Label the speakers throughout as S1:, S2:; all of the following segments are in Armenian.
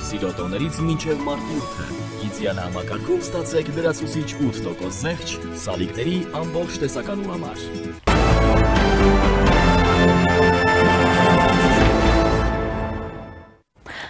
S1: Սիրոտոներից մինչև մարտիրութը։ Գիծյանը համակարգում ստացեք լրացուցիչ 8% զեղչ սալիկների ամբողջ տեսականու համար։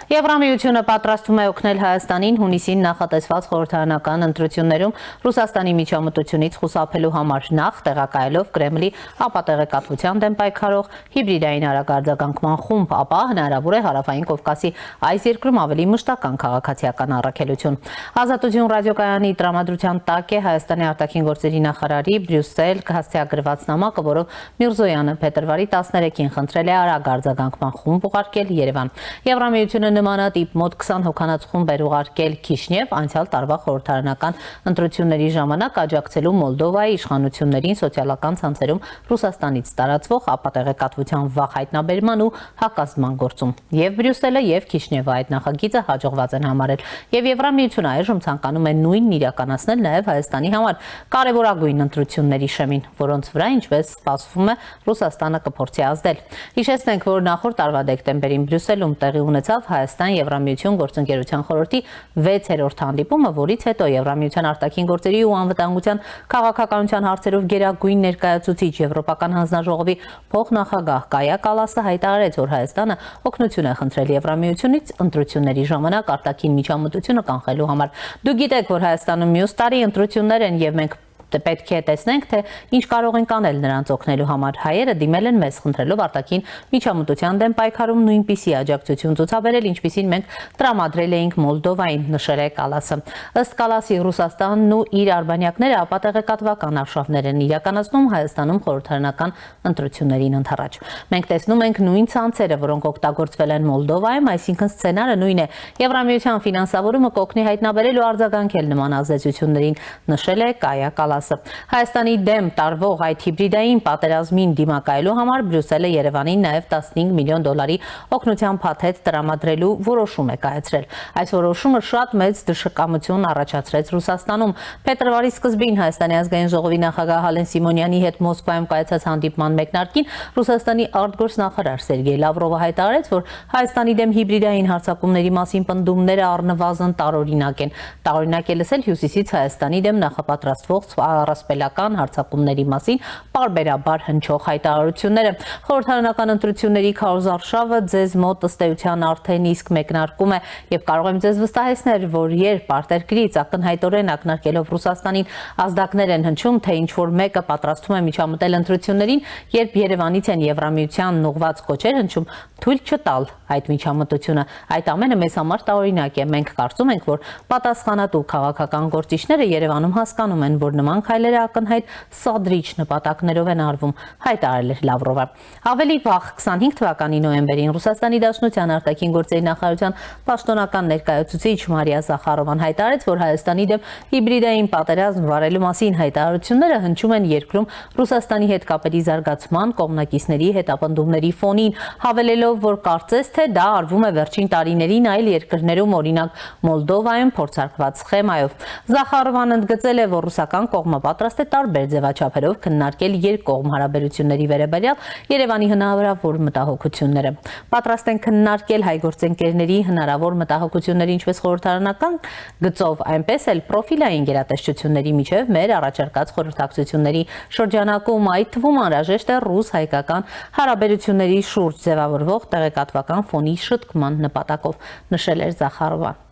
S2: Եվրամիությունը պատրաստվում է օգնել Հայաստանին հունիսին նախատեսված խորհրդարանական ընտրություններում Ռուսաստանի միջամտությունից խուսափելու համար նախ տեղակայելով Կրեմլի ապատեղեկատվության դեմ պայքարող հիբրիդային արագարձագանքման խումբ, ապա հնարավոր է Հարավային Կովկասի այս երկրում ավելի մշտական քաղաքացիական առաքելություն։ Ազատություն ռադիոկայանի տրամադրության տակ է Հայաստանի արտաքին գործերի նախարարի Բրյուսել հաստիագրված նամակը, որով Միրզոյանը փետրվարի 13-ին խնդրել է արագարձագանքման խումբ ուղարկել Երևան։ Եվրամիությունը նմանատիպ մոտ 20 հոգանոց խումբ էր ուղարկել Քիշնև անցյալ տարվա խորհրդարանական ընտրությունների ժամանակ աջակցելու Մոլդովայի իշխանություններին սոցիալական ցանցերում Ռուսաստանից տարածվող ապատեղեկատվության վաղ հայտնաբերման ու հակազդման գործում։ Եվ Բրյուսելը եւ Քիշնևը այդ նախագիծը հաջողված են համարել, եւ Եվրամիությունը այժմ ցանկանում է նույնն իրականացնել նաեւ Հայաստանի համար կարևորագույն ընտրությունների շեմին, որոնց վրա, ինչպես սպասվում է, Ռուսաստանը կփորձի ազդել։ Հիշեցնենք, որ նախորդ տարվա դեկտեմբերին Բրյուսելում տեղի ունեցավ Հայաստան-Եվրամիություն գործընկերության խորհրդի 6-րդ հանդիպումը, որից հետո Եվրամիության արտաքին գործերի ու անվտանգության քաղաքականության հարցերով գերագույն ներկայացուցիչ Եվրոպական հանձնաժողովի փոխնախագահ Կայա Կալասը հայտարարեց, որ Հայաստանը օգնություն է խնդրել Եվրամիությունից ընտրությունների ժամանակ արտաքին միջամտությունը կանխելու համար։ Դուք գիտեք, որ Հայաստանում մյուս տարի ընտրություններ են եւ մենք պետք է տեսնենք, թե ինչ կարող ենք անել նրանց օգնելու համար։ Հայերը դիմել են մեզ խնդրելով արտաքին միջամտության դեմ պայքարում նույնպիսի աջակցություն ցուցաբերել, ինչպիսին մենք տրամադրել էինք Մոլդովային, նշել է Կալասը։ Ըստ Կալասի, Ռուսաստանն ու իր արբանյակները ապատեղեկատվական արշավներ են իրականացնում Հայաստանում խորհրդարանական ընտրություններին ընդառաջ։ Մենք տեսնում ենք նույն ցանցերը, որոնք օգտագործվել են Մոլդովայում, այսինքն սցենարը նույնն է։ Եվրամիության ֆինանսավորումը կօգնի հայտնաբերել ու արձագանքել նման ազդեցություններին, նշել է Կայա Կալասը։ Հայաստանի դեմ տարվող այդ հիբրիդային պատերազմին դիմակայելու համար Բրյուսելը Երևանին նաև 15 միլիոն դոլարի օգնության փաթեթ տրամադրելու որոշում է կայացրել։ Այս որոշումը շատ մեծ դժկամություն առաջացրեց Ռուսաստանում։ Փետրվարի սկզբին Հայաստանի ազգային ժողովի նախագահ Հալեն Սիմոնյանի հետ Մոսկվայում կայացած հանդիպման մեկնարկին Ռուսաստանի արտգործնախարար Սերգեյ Լավրովը հայտարարեց, որ Հայաստանի դեմ հիբրիդային հարձակումների մասին պնդումները առնվազն տարօրինակ են։ Տարօրինակ է լսել Հյուսիսից Հայաստանի դեմ նախապատրաստվող առասպելական հարձակումների մասին պարբերաբար հնչող հայտարարությունները։ Խորհրդարանական ընտրությունների քարոզարշավը ձեզ մոտ ըստ էության արդեն իսկ մեկնարկում է եւ կարող եմ ձեզ վստահեցնել, որ երբ արտերկրից ակնհայտորեն ակնարկելով Ռուսաստանին ազդակներ են հնչում, թե ինչ որ մեկը պատրաստվում է միջամտել ընտրություններին, երբ Երևանից են Եվրամիությանն ուղված կոչեր հնչում, թույլ չտալ այդ միջամտությունը։ Այդ ամենը մեզ համար տարօրինակ է։ Մենք կարծում ենք, որ պատասխանատու քաղաքական գործիչները Երևանում հասկանում են, որ նման քայլերը ակնհայտ սադրիչ նպատակներով են արվում, հայտարարել էր Լավրովը։ Ավելի վաղ 25 թվականի նոյեմբերին Ռուսաստանի Դաշնության արտաքին գործերի նախարարության պաշտոնական ներկայացուցիչ Մարիա Զախարովան հայտարարեց, որ Հայաստանի դեմ հիբրիդային պատերազմ վարելու մասին հայտարարությունները հնչում են երկրում Ռուսաստանի հետ կապերի զարգացման, կողմնակիցների հետապնդումների ֆոնին, հավելելով, որ կարծես թե դա արվում է վերջին տարիներին այլ երկրներում, օրինակ Մոլդովայում փորձարկված սխեմայով։ Զախարովան ընդգծել է, որ ռուսական կողմը պատրաստ է տարբեր ձևաչափերով քննարկել երկկողմ հարաբերությունների վերաբերյալ Երևանի հնարավոր մտահոգությունները։ Պատրաստ են քննարկել հայ գործընկերների հնարավոր մտահոգությունները ինչպես խորհրդարանական գծով, այնպես էլ պրոֆիլային գերատեսչությունների միջև մեր առաջարկած խորհրդակցությունների շրջանակում, այդ թվում անհրաժեշտ է ռուս-հայկական հարաբերությունների շուրջ ձևավորվող տեղեկատվական ֆոնի շտկման նպատակով, նշել էր Զախարովան։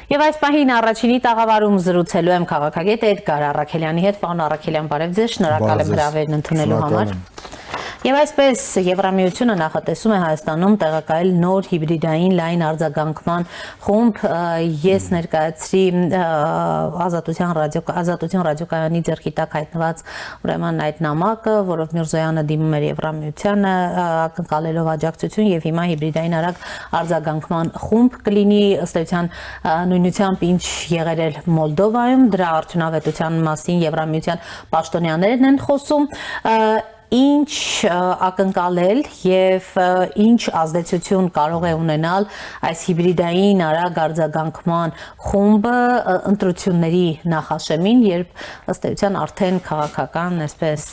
S2: Եվ այս պահին առաջինի տաղավարում զրուցելու եմ քաղաքագետ Էդգար Առաքելյանի հետ։ Պարոն Առաքելյան, բարև ձեզ, շնորհակալ եմ հրավերն ընդունելու համար։ Եվ այսպես Եվրամիությունը նախատեսում է Հայաստանում տեղակայել նոր հիբրիդային լայն արձագանքման խումբ։ Ես ներկայացրի Ազատություն ռադիոկայանի ձեռքի տակ հայտնված ուրեմն այդ նամակը, որով Միրզոյանը դիմում էր Եվրամիությանը, ակնկալելով աջակցություն, եւ հիմա հիբրիդային արագ արձագանքման խումբ կլինի ըստ էության նույնությամբ ինչ եղել էր Մոլդովայում։ Դրա արդյունավետության մասին Եվրամիության պաշտոնյաներն են խոսում։ Ինչ ակնկալել եւ ինչ ազդեցություն կարող է ունենալ այս հիբրիդային արագ արձագանքման խումբը ընտրությունների նախաշեմին, երբ ըստ էության արդեն քաղաքական այսպես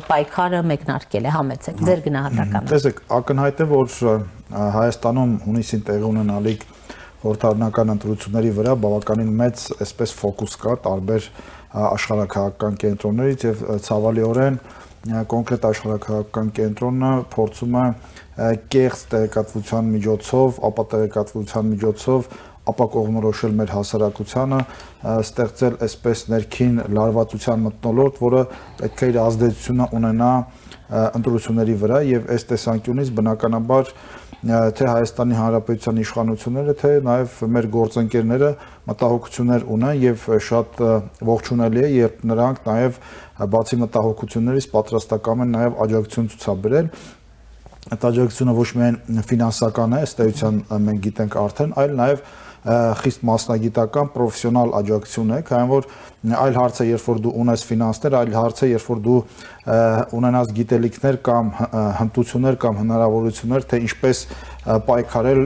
S2: պայքարը մեկնարկել է, համեցեք ձեր գնահատականը։
S3: Տեսեք, ակնհայտ է, որ Հայաստանում հունիսին տեղի ունենալիք խորհրդարանական ընտրությունների վրա բավականին մեծ այսպես ֆոկուս կա տարբեր աշխարհաքաղաքական կենտրոններից եւ ցավալիորեն կոնկրետ աշխարհաքաղաքական կենտրոնը փորձում է կեղծ տեղեկատվության միջոցով, ապատեղեկատվության միջոցով ապակողմնորոշել մեր հասարակությանը, ստեղծել այսպես ներքին լարվածության մթնոլորտ, որը պետք է իր ազդեցությունը ունենա ընտրությունների վրա եւ այս տեսանկյունից բնականաբար թե Հայաստանի Հանրապետության իշխանությունները, թե նաև մեր գործընկերները մտահոգություններ ունեն եւ շատ ողջունելի է, երբ նրանք նաև բացի մտահոգություններից պատրաստական են նաև աջակցություն ցուցաբերել։ Այդ աջակցությունը ոչ միայն ֆինանսական է, ըստ էության մենք գիտենք արդեն, այլ նաև խիստ մասնագիտական պրոֆեսիոնալ աջակցություն է, քանի որ այլ հարց է, երբ որ դու ունես ֆինանսներ, այլ հարց է, երբ որ դու ունենաս գիտելիքներ կամ հմտություններ կամ հնարավորություններ, թե ինչպես պայքարել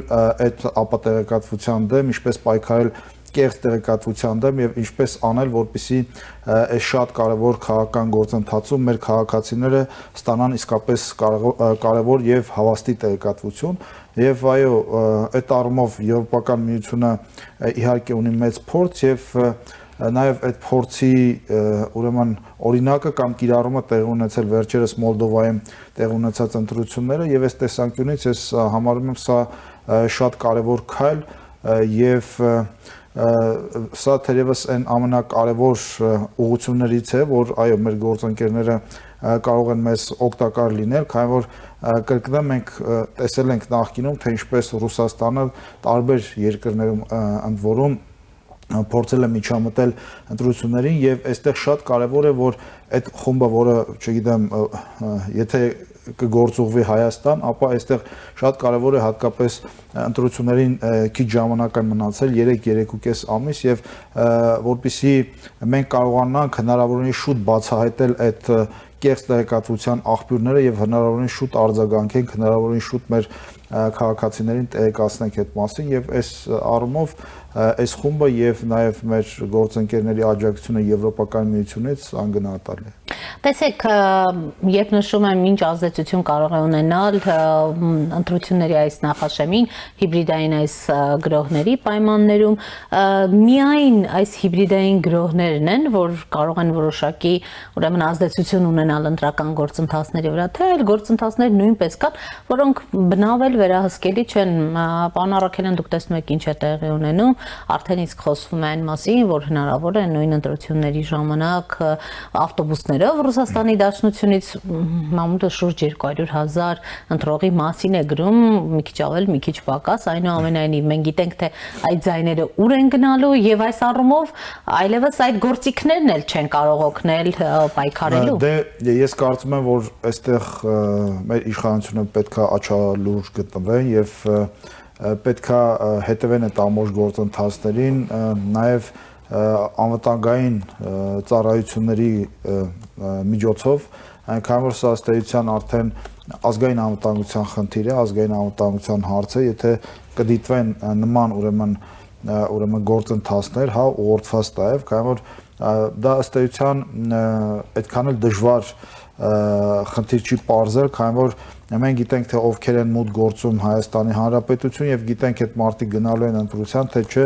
S3: այդ ապատեղեկատվության դեմ, ինչպես պայքարել կեղծ տեղեկատվության դեմ եւ ինչպես անել, որպեսզի այս շատ կարեւոր քաղաքական գործընթացում մեր քաղաքացիները ստանան իսկապես կարեւոր եւ հավաստի տեղեկատվություն եւ այո, այդ առումով Եվրոպական միությունը իհարկե ունի մեծ փորձ եւ նաև այդ փորձի ուրեմն օրինակը կամ կիրառումը տեղի ունեցել վերջերս Մոլդովայում տեղի ունեցած ընտրությունները եւ այս տեսանկյունից ես համարում եմ սա շատ կարեւոր քայլ եւ սա թերևս այն ամենակարևոր ուղղություններից է, որ այո մեր գործընկերները կարող են մեզ օգտակար լինել, քանի որ կրկնեմ մենք տեսել ենք նախկինում, թե ինչպես Ռուսաստանը տարբեր երկրներում ընդ որում փորձել է միջամտել ընտրություններին եւ այստեղ շատ կարեւոր է որ այդ խումբը, որը, չգիտեմ, եթե կգործուղվի Հայաստան, ապա այստեղ շատ կարեւոր է հատկապես ընտրություններին քիչ ժամանակ է մնացել 3-3.5 ամիս եւ որպեսզի մենք կարողանանք հնարավորինս շուտ բացահայտել այդ կեղծ տեղեկատվության աղբյուրները եւ հնարավորինս շուտ արձագանքենք, հնարավորինս շուտ մեր քաղաքացիներին տեղեկացնենք այդ մասին եւ այս առումով այս խումբը եւ նաեւ մեր գործընկերների աջակցությունը Եվրոպական միությունից անգնահատելի է։
S2: Տեսեք, երբ նշում եմ ինչ ազդեցություն կարող է ունենալ ընտրությունների այս նախաշեմին հիբրիդային այս գրոհների պայմաններում, միայն այս հիբրիդային գրոհներն են, որ կարող են որոշակի ուրեմն ազդեցություն ունենալ ընտրական գործընթացների վրա, թե այլ գործընթացներ նույնպես կան, որոնք բնավել վերահսկելի չեն։ Պարոն Առաքելյան, դուք տեսնում եք ինչ է տեղի ունենում, արդեն իսկ խոսվում է այն մասին, որ հնարավոր է նույն ընտրությունների ժամանակ ավտոբուսներով Ռուսաստանի Դաշնությունից մամուլը շուրջ 200,000 ընտրողի մասին է գրում, մի քիչ ավել, մի քիչ պակաս, այնուամենայնիվ մենք գիտենք, թե այդ ձայները ուր են գնալու եւ այս առումով այլևս այդ գործիքներն էլ չեն կարող օգնել պայքարելու։
S3: Դե ես կարծում եմ, որ այստեղ մեր իշխանությունը պետք է աչալուրջ գտնվեն եւ պետք է հետևեն այդ ամբողջ գործընթացներին, նաեւ անվտանգային ծառայությունների միջոցով, այնքան որ սա ըստ էության արդեն ազգային անվտանգության խնդիր է, ազգային անվտանգության հարց է, եթե կդիտվեն նման ուրեմն գործընթացներ, հա, ուղղորդված նաև, քանի որ դա ըստ էության այդքան էլ դժվար խնդիր չի պարզել, քանի որ մենք գիտենք, թե ովքեր են մուտք գործում Հայաստանի Հանրապետություն եւ գիտենք այդ մարդիկ գնալու են ընտրության, թե չէ,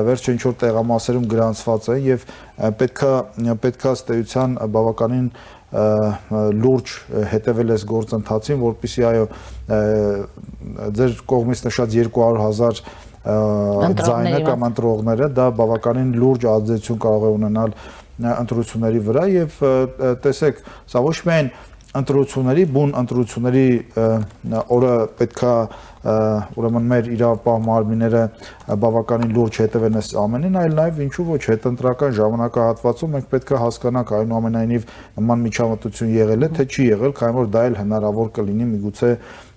S3: վերջը ինչ որ տեղամասերում գրանցված են եւ պետքա ըստ էության բավականին լուրջ հետևել այս գործընթացին, որպեսզի այո ձեր կողմից նշած 200,000 ձայնը կամ ընտրողները դա բավականին լուրջ ազդեցություն կարող է ունենալ ընտրությունների վրա եւ տեսեք, սա ոչ միայն ընտրությունների, բուն ընտրությունների օրը պետքա ուրեմն մեր իրավապահ մարմինները բավականին լուրջ հետևեն այս ամենին, այլ նաև ինչու ոչ հետընտրական ժամանակահատվածում մենք պետք է հասկանանք այնուամենայնիվ նման միջամտություն եղել է, թե չի եղել, քանի որ դա էլ հնարավոր կլինի միգուցե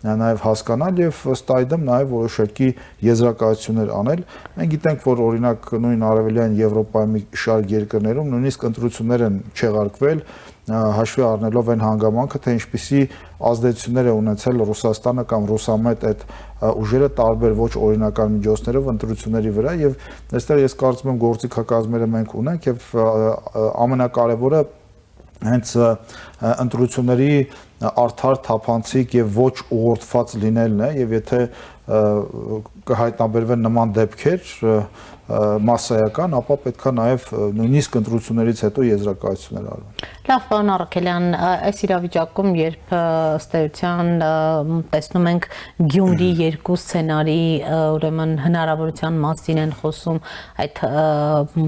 S3: նաև հասկանալ եւ ըստ այդմ նաև որոշակի եզրակացություններ անել։ Մենք գիտենք, որ օրինակ նույն Արևելյան Եվրոպայի մի շարք երկրներում նույնիսկ ընտրություններ են չեղարկվել, հաշվի առնելով այն հանգամանքը, թե ինչպիսի ազդեցություններ է ունեցել Ռուսաստանը կամ Ռուսամետ այդ ուժերը տարբեր ոչ օրինական միջոցներով ընտրությունների վրա եւ այստեղ ես կարծում եմ գործիքակազմերը մենք ունենք եւ ամենակարևորը հենց ընտրությունների արդար, թափանցիկ եւ ոչ ուղղորդված լինելն է եւ եթե կհայտնաբերվեն նման դեպքեր մասսայական, ապա պետքա նաև նույնիսկ ընտրություններից հետո եզրակացություններ արվեն։
S2: Լավ, պարոն Առաքելյան, այս իրավիճակում, երբ ըստ էության տեսնում ենք Գյումրի երկու սցենարի, ուրեմն հնարավորության մասին են խոսում այդ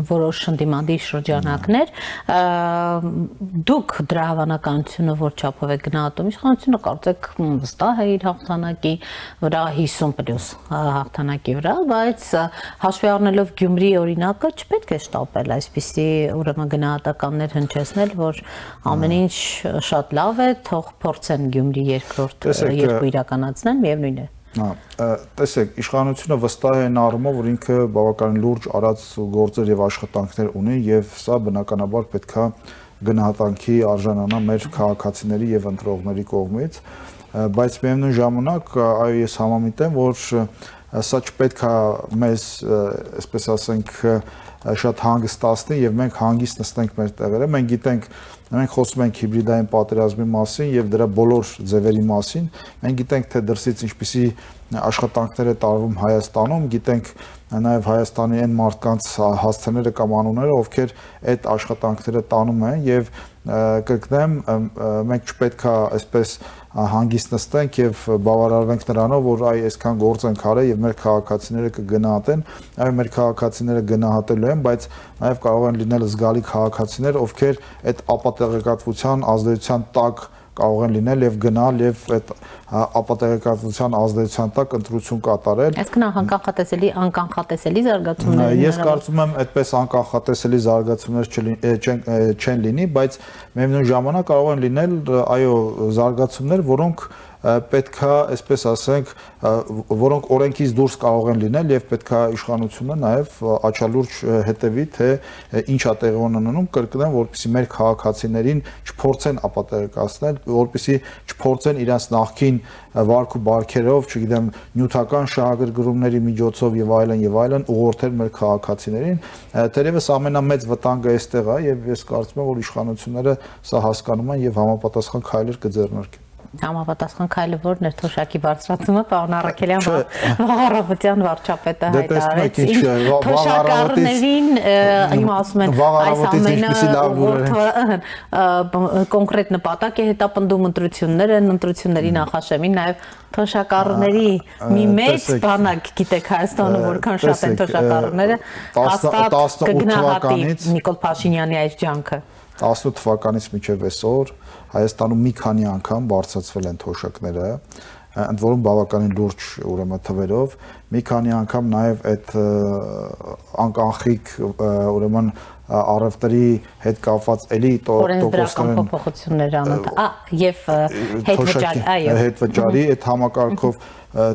S2: որոշ ընդդիմադիր շրջանակներ, դուք դրա հավանականությունը որ չափով եք գնահատում, իշխանությունը կարծեք վստահ է իր հաղթանակի վրա 50+ հաղթանակի վրա, բայց հաշվի առնելով Գյումրի օրինակը չպետք է շտապել այսպիսի ուրեմն գնահատականներ հնչեցնել, որ ամեն ինչ շատ լավ է, թող փորձեն Գյումրի երկու իրականացնեն, միևնույն է։
S3: Տեսեք, իշխանությունը վստահ է այն առումով, որ ինքը բավականին լուրջ արած գործեր եւ աշխատանքներ ունի եւ սա բնականաբար պետքա գնահատանքի արժանանա մեր քաղաքացիների եւ ընտրողների կողմից, բայց միևնույն ժամանակ այո ես համամիտ եմ, որ սա չպետք է մեզ, այսպես ասենք, շատ հանգստացնի եւ մենք հանգիստ նստենք մեր տեղերը։ Մենք գիտենք, մենք խոսում ենք հիբրիդային պատերազմի մասին եւ դրա բոլոր ձևերի մասին։ Մենք գիտենք, թե դրսից ինչպիսի աշխատանքներ է տարվում Հայաստանում, գիտենք նաև Հայաստանի այն մարդկանց հասցեները կամ անունները, ովքեր այդ աշխատանքները տանում են եւ կրկնեմ, մենք չպետք է այսպես հանգիստ նստենք եւ բավարարվենք նրանով, որ այ այսքան գործ ենք արել եւ մեր քաղաքացիները կգնահատեն, այո մեր քաղաքացիները գնահատելու են, բայց նաեւ կարող են լինել զգալի քաղաքացիներ, ովքեր այդ ապատեղեկատվության ազդեցության տակ կարող են լինել եւ գնալ եւ այդ ապատեղեկատվության ազդեցության տակ ընտրություն կատարել։
S2: Այսինքն անկանխատեսելի զարգացումներ։
S3: Ես կարծում եմ, այդպես անկանխատեսելի զարգացումներ չեն լինի, բայց միևնույն ժամանակ կարող են լինել այո զարգացումներ, որոնք պետքա, այսպես ասենք, որոնք օրենքից դուրս կարող են լինել եւ պետքա իշխանությունը նաեւ աչալուրջ հետեւի, թե ինչ է տեղի ունենում, կրկնեմ, որպեսզի մեր քաղաքացիներին չփորձեն ապատեղեկացնել, որպեսզի չփորձեն իրենց նախքին վարք ու բարքերով, չգիտեմ, նյութական շահագրգռումների միջոցով եւ այլն ուղղորդել մեր քաղաքացիներին, թերևս ամենամեծ վտանգը այստեղ է եւ ես կարծում եմ, որ իշխանությունները սա հասկանում են եւ համապատասխան քայլեր կձեռնարկեն։
S2: Համապատասխան քայլը որն էր թոշակի բարձրացումը, պարոն Առաքելյան, վաղարավոտյան վարչապետը հայտարարեց թոշակառներին, հիմա ասում են այս ամենը կոնկրետ նպատակ է հետապնդում ընտրություններ են, ընտրությունների նախաշեմին նաև թոշակառների մի մեծ բանակ, գիտեք Հայաստանը որքան շատ են թոշակառները, հաստատ կգնահատի Նիկոլ Փաշինյանի այս ջանքը։
S3: 18 թվականից մինչև այսօր Հայաստանում մի քանի անգամ բարձրացվել են թոշակները, ընդ որում բավականին լուրջ ուրեմն թվերով, մի քանի անգամ նաև այդ անկախիկ ուրեմն առևտրի հետ կապված էլի
S2: տոկոսներն փոփոխություններ անընդհատ եւ հետ
S3: վճարի այդ համակարգով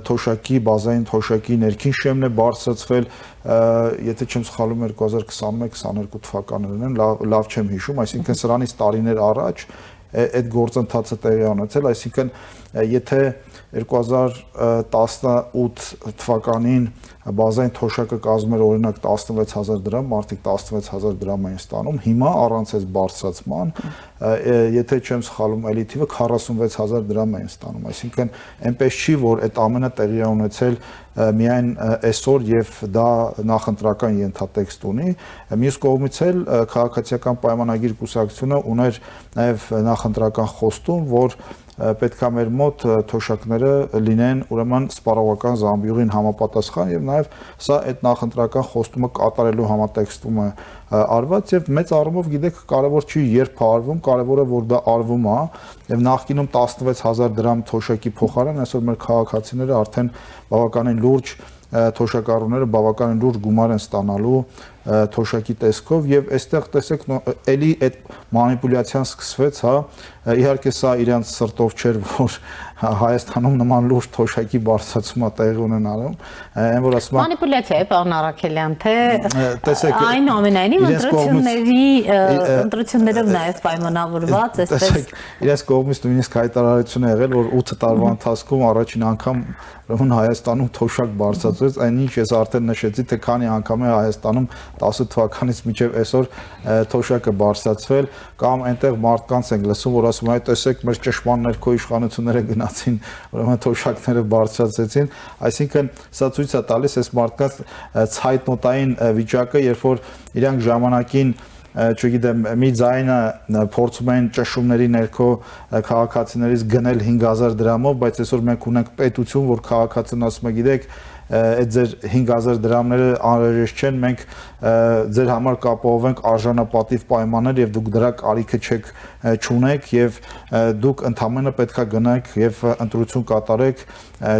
S3: թոշակի բազային թոշակի ներքին շեմն է բարձրացվել, եթե չեմ սխալվում 2021-22 թվականներն են, լավ չեմ հիշում, այսինքն սրանից տարիներ առաջ այդ գործընթացը տեղի ունեցել, այսինքն եթե 2018 թվականին բազային թոշակը կազմում էր օրինակ 16000 դրամ, մարդիկ 16000 դրամ էին ստանում, հիմա առանց այս բարձրացման, եթե չեմ սխալվում, էլի թիվը 46000 դրամ էին ստանում, այսինքն այնպես չի, որ այդ ամենը տեղի է ունեցել միայն այսօր եւ դա նախընտրական ենթատեքստ ունի, մյուս կողմից էլ քաղաքացիական պայմանագիր կուսակցությունը ուներ նաեւ նախընտրական խոստում, որ պետքա մեր մոտ թոշակները լինեն ուրեմն սպառողական զամբյուղին համապատասխան եւ նաեւ սա այդ նախընտրական խոստումը կատարելու համատեքստում է արված եւ մեծ առումով գիտեք կարեւոր չի երբ արվում, կարեւորը որ դա արվում է եւ նախկինում 16000 դրամ թոշակի փոխարեն այսօր մեր քաղաքացիները արդեն բավականին լուրջ թոշակառուները բավականին լուրջ գումար են ստանալու թոշակի տեսքով եւ այստեղ տեսեք էլի այդ մանիպուլյացիան սկսվեց, հա, իհարկե սա իրանց սրտով չէր, որ Հայաստանում նման լուրջ թոշակի բարձրացումը տեղի ունենալու, այն որ ասում եմ
S2: մանիպուլյացիա է, պարոն Առաքելյան, թե այնուամենայնիվ ընտրություններով նաեւ պայմանավորված, այսպես
S3: իրենց կողմից նույնիսկ հայտարարություն է եղել, որ 8 տարվա ընթացքում առաջին անգամ ուրեմն Հայաստանում թոշակ բարձրացվեց, այնինչ ես արդեն նշեցի, թե քանի անգամ է Հայաստանում 10 թվականից մինչև այսօր թոշակը բարձրացվել, կամ այնտեղ մարդկանց ենք լսում, որ ասում են, տեսեք, մեր ճշմարտ ներքո իշխանությունները գնացին, ուրեմն թոշակները բարձրացեցին, այսինքն սա ցույց է տալիս այս մարդկանց ցայտնոտային վիճակը, երբ որ իրանք ժամանակին չգիտեմ, մի ձայնը փորձում են ճշումների ներքո քաղաքացիներից գնել 5000 դրամով, բայց այսօր մենք ունենք պետություն, որ քաղաքացին ասում է, գիտեք, այդ ձեր 5000 դրամները անհրաժեշտ չեն, մենք ձեր համար կապահովենք արժանապատիվ պայմաններ եւ դուք դրա կարիքը չունեք եւ դուք ընդամենը պետքա գնաք եւ ընտրություն կատարեք,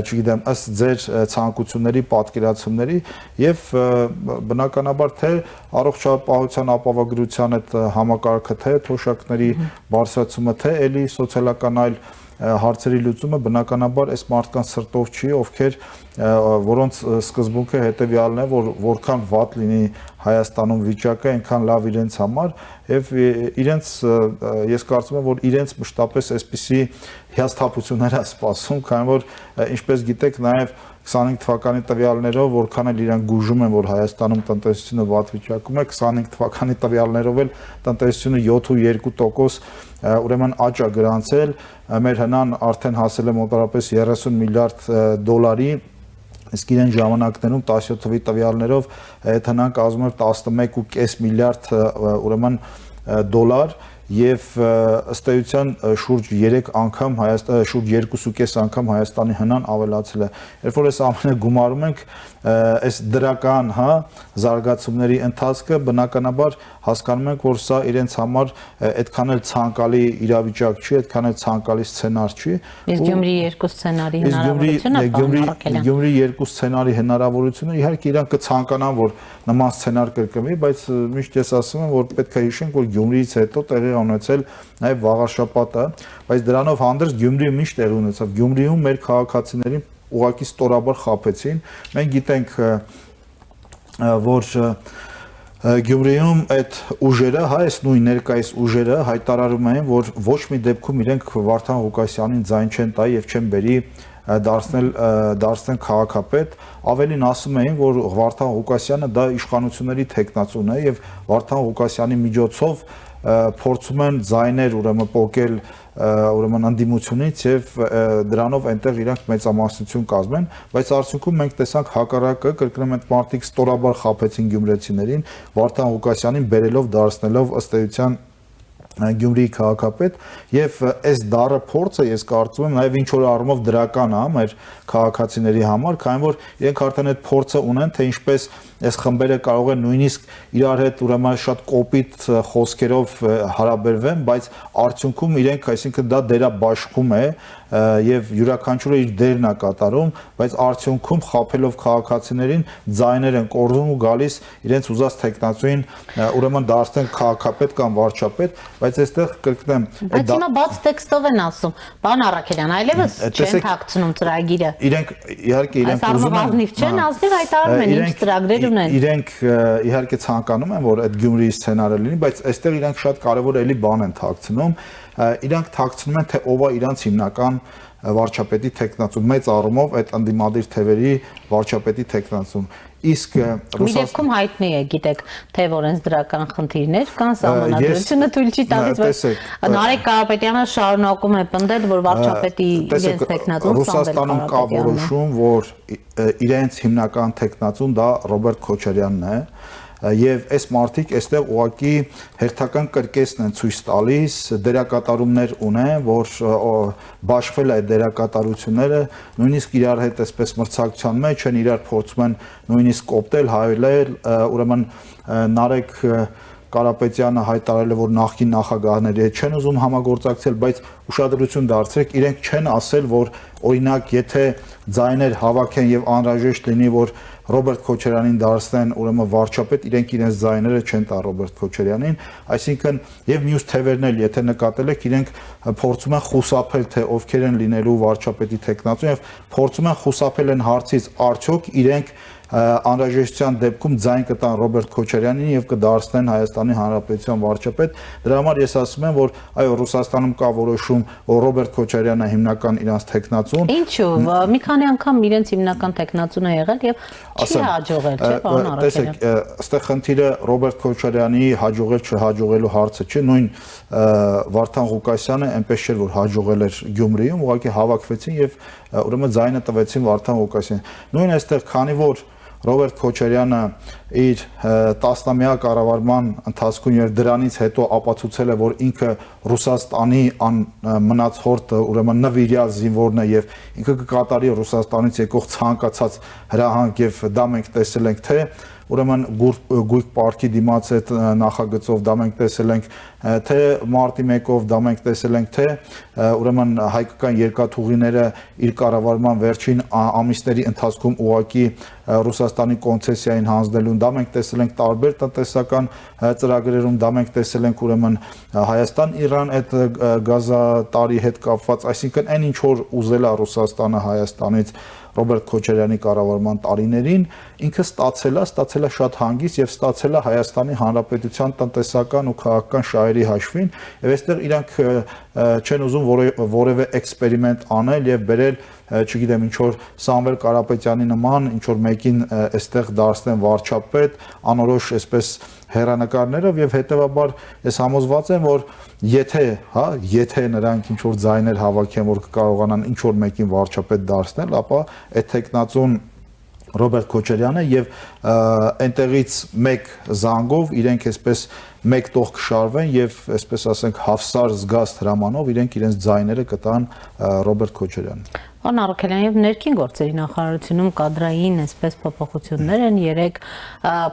S3: չգիտեմ, ըստ ձեր ցանկությունների, պատկերացումների եւ բնականաբար թե առողջապահության ապահովագրության այդ համակարգը, թե թոշակների բարձրացումը, թե էլի սոցիալական այլ հարցերի լուծումը բնականաբար այս մարդկանց սրտով չի, ովքեր որոնց սկզբունքը հետեւյալն է, որ որքան վատ լինի Հայաստանում վիճակը, այնքան լավ իրենց համար եւ իրենց ես կարծում եմ, որ իրենց մշտապես այսպիսի հիասթափություններ է սպասում, քանի որ ինչպես գիտեք նաեւ 25 թվականի տվյալներով որքան էլ իրանք գուժում են, որ Հայաստանում տնտեսությունը վատ վիճակում է, 25 թվականի տվյալներով էլ տնտեսությունը 7.2% ուրեմն աճ է գրանցել, մեր հնան արդեն հասել է մոտավորապես 30 միլիարդ դոլարի, իսկ իրեն ժամանակներում 17 թվականի տվյալներով այդ հնան կազմում էր 11.5 միլիարդ ուրեմն դոլար եւ ըստ էության շուրջ 3 անգամ շուրջ 2.5 անգամ Հայաստանի հնան ավելացել է։ Երբ որ այս ամենը գումարում ենք, այս դրական, զարգացումների ընթացքը բնականաբար հասկանում ենք, որ սա իրենց համար այդքան էլ ցանկալի իրավիճակ չի, այդքան էլ ցանկալի սցենար չի։
S2: Իսկ Գյումրիի երկու սցենարի հնարավորությունը
S3: Գյումրիի երկու սցենարի հնարավորությունը իհարկե իրանք կցանկանան, որ նման սցենար կրկնվի, բայց միշտ ես ասում եմ, որ պետք է հիշենք, որ Գյումրիից հետո տեղի ունեցել նաև վաղաշաբաթը, բայց դրանով հանդերձ Գյումրիում ինչ տեղի ունեցավ։ Գյումրիում մեր քաղաքացիներին ուղղակի ստորաբար խաբեցին։ Մենք գիտենք, որ Գյումրիում այդ ուժերը, այս նույն ներկայիս ուժերը հայտարարում են, որ ոչ մի դեպքում իրենք Վարդան Ղուկասյանին ձայն չեն տա եւ չեն բերի դարձնել քաղաքապետ, ավելին ասում էին, որ Վարդան Ղուկասյանը դա իշխանությունների թեկնածուն է եւ Վարդան Ղուկասյանի միջոցով փորձում են ձայներ ուրեմն պոկել ուրեմն անդիմությունից եւ դրանով այնտեղ իրանք մեծամասնություն կազմեն, բայց արդյունքում մենք տեսանք հակառակը, կրկնում եմ, մարդիկ ստորաբար խաբեցին գյումրեցիներին, Վարդան Ղուկասյանին բերելով դարձնելով ըստ էության Գյումրիի քաղաքապետ եւ այս դառը փորձը ես կարծում եմ նաեւ ինչ որ առումով դրական է մեր քաղաքացիների համար, քանի որ իրենք արդեն այդ փորձը ունեն, թե ինչպես այս խմբերը կարող են նույնիսկ իրար հետ ուրեմն շատ կոպիտ խոսքերով հարաբերվեն, բայց արդյունքում իրենք, այսինքն դա դերաբաշխում է եւ յուրաքանչյուրը իր դերն է կատարում, բայց արդյունքում խաբելով քաղաքացիներին ձայներ են կորզում ու գալիս իրենց ուզած տեխնացուին ուրեմն դարձնել քաղաքապետ կամ վարչապետ, բայց այստեղ կրկնեմ,
S2: բայց հիմա բաց տեքստով են ասում, պարոն Առաքելյան, այլևս չեն թաքցնում ծրագիրը։
S3: Իրենք իհարկե իրենք ուզում են,
S2: չեն ազնիվ հայտարարում են ինչ ծրագրեր ունեն։
S3: Իրենք իհարկե ցանկանում են, որ այդ Գյումրիի սցենարը լինի, բայց այստեղ իրանք շատ կարևոր էլի բան են թաքցնում, իրանք թաքցնում են, թե ով է իրանց հիմնական վարչապետի տեխնացուն, մեծ առումով այդ անդիմադիր թևերի վարչապետի տեխնացուն։ Իսկ
S2: մի դեպքում հայտնի է, գիտեք, թե օրենսդրական խնդիրներ կան, սահմանադրությունը թույլ չի տալիս, բայց Նարեկ Կարապետյանը շարունակում է պնդել, որ վարչապետի իրենց տեխնացուն
S3: Ռուսաստանում կա որոշում, որ իրենց հիմնական տեխնացուն դա Ռոբերտ Քոչարյանն է, եւ այս մարդիկ այստեղ ուղղակի հերթական կրկեսն են ցույց տալիս, դերակատարումներ ունեն, որ բաշխվել է դերակատարությունները, նույնիսկ իրար հետ այսպես մրցակցության մեջ են, իրար փորձում են նույնիսկ կոպտել, հայելել, ուրեմն Նարեկ Կարապետյանը հայտարարել է, որ նախկին նախագահների հետ չեն ուզում համագործակցել, բայց ուշադրություն դարձրեք, իրենք չեն ասել, որ օրինակ, եթե ձայներ հավաքեն եւ անհրաժեշտ լինի, որ Ռոբերտ Քոչարյանին դարձնեն ուրեմն վարչապետ, իրենք իրենց ձայները չեն տա Ռոբերտ Քոչարյանին, այսինքն եւ մյուս թևերն էլ, եթե նկատել եք, իրենք փորձում են խուսափել, թե ովքեր են լինելու վարչապետի տեխնացուն եւ փորձում են խուսափել են հարցից, արդյոք իրենք անհրաժեշտության դեպքում ձայն կտան Ռոբերտ Քոչարյանին եւ կդարձնեն Հայաստանի Հանրապետության վարչապետ։ Դրա համար ես ասում եմ, որ այո, Ռուսաստանում կա որոշում, որ Ռոբերտ Քոչարյանը հիմնական իրանց տեխնացուն։
S2: Ինչու՞ մի քանի անգամ իրենց հիմնական տեխնացուն է եղել եւ չի հաջողել, չէ՞, պարոն Արաքելյան։
S3: Տեսեք, այստեղ խնդիրը Ռոբերտ Քոչարյանի հաջողել չհաջողելու հարցը չէ, նույն Վարդան Ղուկասյանը այնպես չէր, որ հաջողել էր Գյումրիում, ուղղակի հավաքվեցին եւ ուրեմն ձայնը տվեցին Վարդան Ղուկասյանին։ Նույն այստեղ, քանի որ Ռոբերտ Քոչարյանը իր 10-ամյա կառավարման ընթացքում եւ դրանից հետո ապացուցել է, որ ինքը Ռուսաստանի մնացորդը, ուրեմն նվիրյալ զինվորն է եւ ինքը կկատարի Ռուսաստանից եկող ցանկացած հրահանգ եւ դա մենք տեսել ենք թե ուրեմն գույք պարքի դիմաց այդ նախագծով դա մենք տեսել ենք թե մարտի 1-ով դա մենք տեսել ենք թե ուրեմն հայկական երկաթուղիները իր կառավարման վերջին ամիսների ընթացքում ուղղակի Ռուսաստանի կոնցեսիային հանձնելուն դա մենք տեսել ենք տարբեր տնտեսական ծրագրերում դա մենք տեսել ենք ուրեմն Հայաստան-Իրան այդ գազատարի հետ կապված, այսինքն այն ինչ որ ուզել է Ռուսաստանը Հայաստանից Ռոբերտ Քոչարյանի կառավարման տարիներին ինքը ստացել է շատ հանգիստ եւ ստացել է Հայաստանի Հանրապետության տնտեսական ու քաղաքական շահերի հաշվին եւ այստեղ իրանք չեն ուզում որևէ էքսպերիմենտ անել եւ բերել չգիտեմ ինչ որ Սամվել Կարապետյանի նման ինչ որ մեկին այստեղ դարձնեն վարչապետ անորոշ այսպես հերանեկարներով եւ հետեւաբար ես համոզված եմ որ եթե նրանք ինչ որ ձայներ հավաքեն որ կկարողանան ինչ որ մեկին վարչապետ դարձնել ապա այդ տեխնացուն Ռոբերտ Քոչարյանը եւ այնտեղից մեկ զանգով իրենք այսպես մեկ տող կշարվեն եւ այսպես ասենք հավսար զգաստ հրամանով իրենց ձայները կտան Ռոբերտ Քոչարյանին։
S2: Պարոն Արաքելյան, եւ ներքին գործերի նախարարությունում կադրային այսպես փոփոխություններ են 3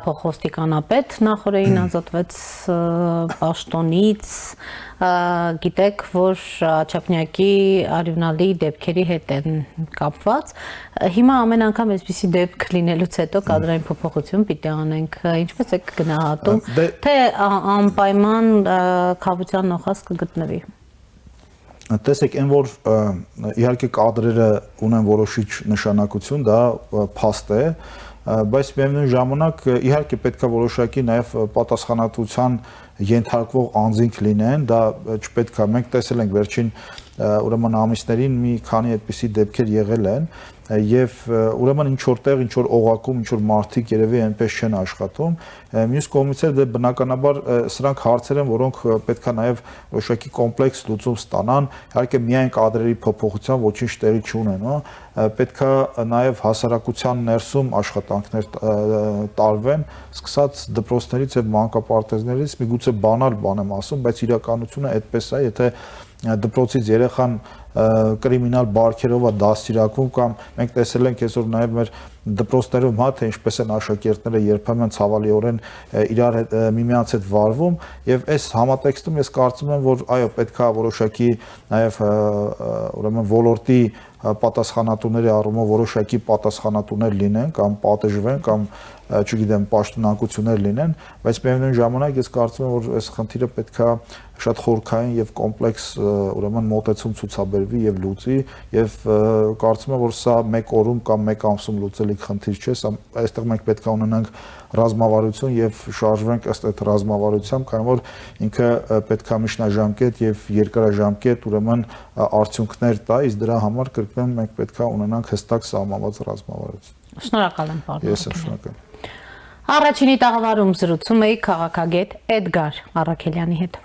S2: փոխոստիկանապետ նախորդին ազատվեց պաշտոնից գիտեք որ Չապնյակի արյունալի դեպքերի հետ են կապված հիմա ամեն անգամ այսպիսի դեպք լինելուց հետո կադրային փոփոխություն պիտի անենք ինչպես եք գնահատում թե անպայման խաբության նոխազ կգտնվի
S3: Տեսեք, այն որ իհարկե կադրերը ունեն որոշիչ նշանակություն, դա փաստ է, բայց միևնույն ժամանակ իհարկե պետք է որոշակի նաև պատասխանատվության ենթարկվող անձինք լինեն, դա չպետք է, մենք տեսել ենք վերջին ուրեմն ամիսներին մի քանի այդպիսի դեպքեր եղել են եւ ուրեմն ինչ որտեղ ինչ որ օղակում ինչ որ մարդիկ երևի այնպես չեն աշխատում մյուս կողմից էլ դե բնականաբար սրանք հարցեր են որոնք պետքա նաեւ որոշակի կոմպլեքս լուծում ստանան իհարկե միայն կադրերի փոփոխության ոչինչ տեղի չունեն հա պետքա նաեւ հասարակության ներսում աշխատանքներ տարվեն սկսած դպրոցներից եւ մանկապարտեզներից միգուցե բանալ բան եմ ասում բայց իրականությունը այդպես է եթե դպրոցից երեխան կրիմինալ բարքերով է դաստիարակվում կամ մենք տեսել ենք այսօր նաև մեր դպրոցներում հա թե ինչպես են աշակերտները երբեմն ցավալիորեն իրար հետ միմյանց հետ վարվում եւ այս համատեքստում ես կարծում եմ որ այո պետքա որոշակի նաև ուրեմն ոլորտի պատասխանատուների առումով որոշակի պատասխանատուներ լինեն կամ պատժվեն կամ չգիտեմ պաշտոնակություններ լինեն բայց միևնույն ժամանակ ես կարծում եմ որ այս խնդիրը պետքա շատ խորքային եւ կոմպլեքս ուրեմն մոտեցում ցուցաբերվի եւ լուծի եւ կարծում եմ որ սա մեկ օրում կամ մեկ ամսում լուծելիք խնդիր չէ սա այստեղ մենք պետք է ունենանք ռազմավարություն եւ շարժվենք ըստ այդ ռազմավարությամբ քանի որ ինքը պետք է միջնաժամկետ եւ երկարաժամկետ ուրեմն արդյունքներ տա իսկ դրա համար կրկնում մենք պետք է ունենանք հստակ սահմանված ռազմավարություն
S2: Շնորհակալ եմ պարոն
S3: Ես եմ շնորհակալ
S2: Առաջինի տաղավարում զրուցում էի քաղաքագետ Էդգար Արաքելյանի հետ